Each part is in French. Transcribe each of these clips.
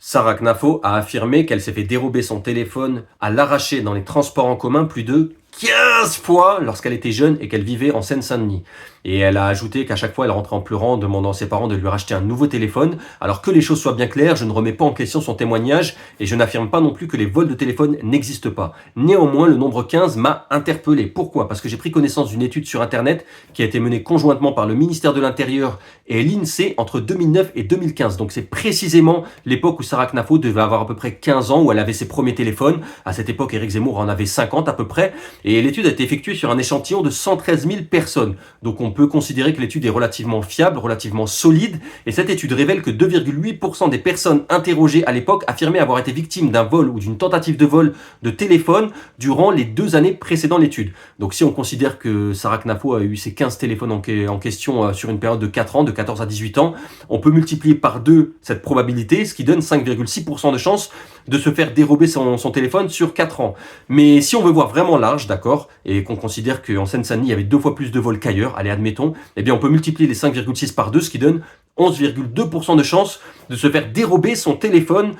Sarah Knafo a affirmé qu'elle s'est fait dérober son téléphone à l'arraché dans les transports en commun plus de 15 fois lorsqu'elle était jeune et qu'elle vivait en Seine-Saint-Denis. Et elle a ajouté qu'à chaque fois elle rentrait en pleurant, demandant à ses parents de lui racheter un nouveau téléphone. Alors que les choses soient bien claires, je ne remets pas en question son témoignage et je n'affirme pas non plus que les vols de téléphone n'existent pas. Néanmoins, le nombre 15 m'a interpellé. Pourquoi ? Parce que j'ai pris connaissance d'une étude sur internet qui a été menée conjointement par le ministère de l'Intérieur et l'INSEE entre 2009 et 2015. Donc c'est précisément l'époque où Sarah Knafo devait avoir à peu près 15 ans, où elle avait ses premiers téléphones. À cette époque, Éric Zemmour en avait 50 à peu près. Et l'étude a été effectuée sur un échantillon de 113 000 personnes. Donc on peut considérer que l'étude est relativement fiable, relativement solide. Et cette étude révèle que 2,8% des personnes interrogées à l'époque affirmaient avoir été victimes d'un vol ou d'une tentative de vol de téléphone durant les 2 années précédant l'étude. Donc si on considère que Sarah Knafo a eu ses 15 téléphones en question sur une période de 4 ans, de 14 à 18 ans, on peut multiplier par 2 cette probabilité, ce qui donne 5,6% de chance de se faire dérober son téléphone sur 4 ans. Mais si on veut voir vraiment large, d'accord, et qu'on considère qu'en Seine-Saint-Denis, il y avait 2 fois plus de vols qu'ailleurs, allez, admettons, eh bien on peut multiplier les 5,6 par 2, ce qui donne 11,2% de chance de se faire dérober son téléphone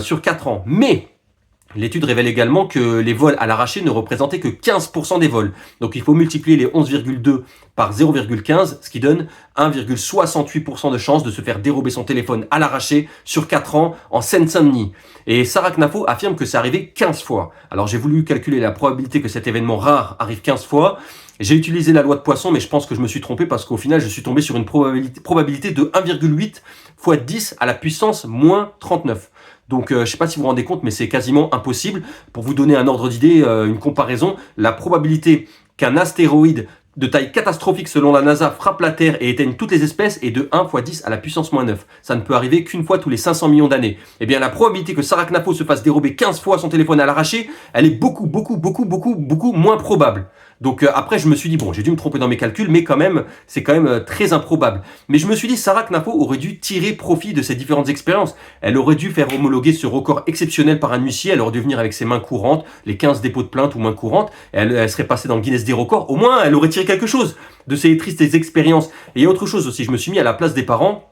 sur 4 ans. Mais l'étude révèle également que les vols à l'arraché ne représentaient que 15% des vols. Donc il faut multiplier les 11,2 par 0,15, ce qui donne 1,68% de chance de se faire dérober son téléphone à l'arraché sur 4 ans en Seine-Saint-Denis. Et Sarah Knafo affirme que c'est arrivé 15 fois. Alors j'ai voulu calculer la probabilité que cet événement rare arrive 15 fois. J'ai utilisé la loi de Poisson, mais je pense que je me suis trompé parce qu'au final, je suis tombé sur une probabilité de 1,8 fois 10 à la puissance moins 39. Donc je ne sais pas si vous vous rendez compte, mais c'est quasiment impossible. Pour vous donner un ordre d'idée, une comparaison, la probabilité qu'un astéroïde de taille catastrophique selon la NASA frappe la Terre et éteigne toutes les espèces est de 1 fois 10 à la puissance moins 9. Ça ne peut arriver qu'une fois tous les 500 millions d'années. Eh bien la probabilité que Sarah Knafo se fasse dérober 15 fois son téléphone à l'arraché, elle est beaucoup moins probable. Donc après je me suis dit, bon, j'ai dû me tromper dans mes calculs, mais quand même, c'est quand même très improbable. Mais je me suis dit, Sarah Knafo aurait dû tirer profit de ces différentes expériences. Elle aurait dû faire homologuer ce record exceptionnel par un huissier, elle aurait dû venir avec ses mains courantes, les 15 dépôts de plainte ou mains courantes, elle serait passée dans le Guinness des records, au moins elle aurait tiré quelque chose de ces tristes expériences. Et il y a autre chose aussi, je me suis mis à la place des parents.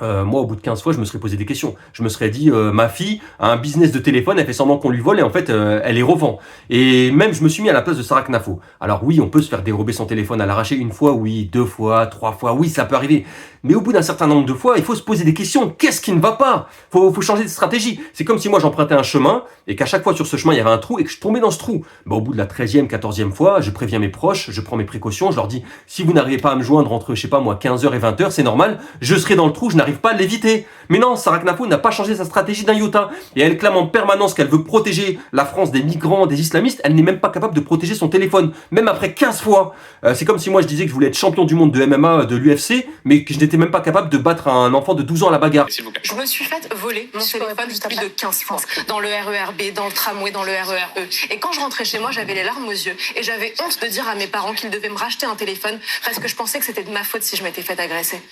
Moi, au bout de 15 fois, je me serais posé des questions. Je me serais dit, ma fille a un business de téléphone, elle fait semblant qu'on lui vole et en fait, elle les revend. Et même, je me suis mis à la place de Sarah Knafo. Alors oui, on peut se faire dérober son téléphone à l'arraché une fois, oui, 2 fois, 3 fois, oui, ça peut arriver. Mais au bout d'un certain nombre de fois, il faut se poser des questions. Qu'est-ce qui ne va pas ? Faut changer de stratégie. C'est comme si moi, j'empruntais un chemin et qu'à chaque fois sur ce chemin, il y avait un trou et que je tombais dans ce trou. Bah, au bout de la 13e, 14e fois, je préviens mes proches, je prends mes précautions, je leur dis, si vous n'arrivez pas à me joindre entre, je sais pas moi, 15h et 20h, c'est normal, je serai dans le trou, je n'arrive pas à l'éviter. Mais non, Sarah Knafo n'a pas changé sa stratégie d'un iota. Et elle clame en permanence qu'elle veut protéger la France des migrants, des islamistes. Elle n'est même pas capable de protéger son téléphone, même après 15 fois. C'est comme si moi je disais que je voulais être champion du monde de MMA, de l'UFC, mais que je n'étais même pas capable de battre un enfant de 12 ans à la bagarre. Je me suis fait voler mon téléphone plus de 15 fois. Dans le RER B, dans le tramway, dans le RER E. Et quand je rentrais chez moi, j'avais les larmes aux yeux. Et j'avais honte de dire à mes parents qu'ils devaient me racheter un téléphone parce que je pensais que c'était de ma faute si je m'étais fait agresser.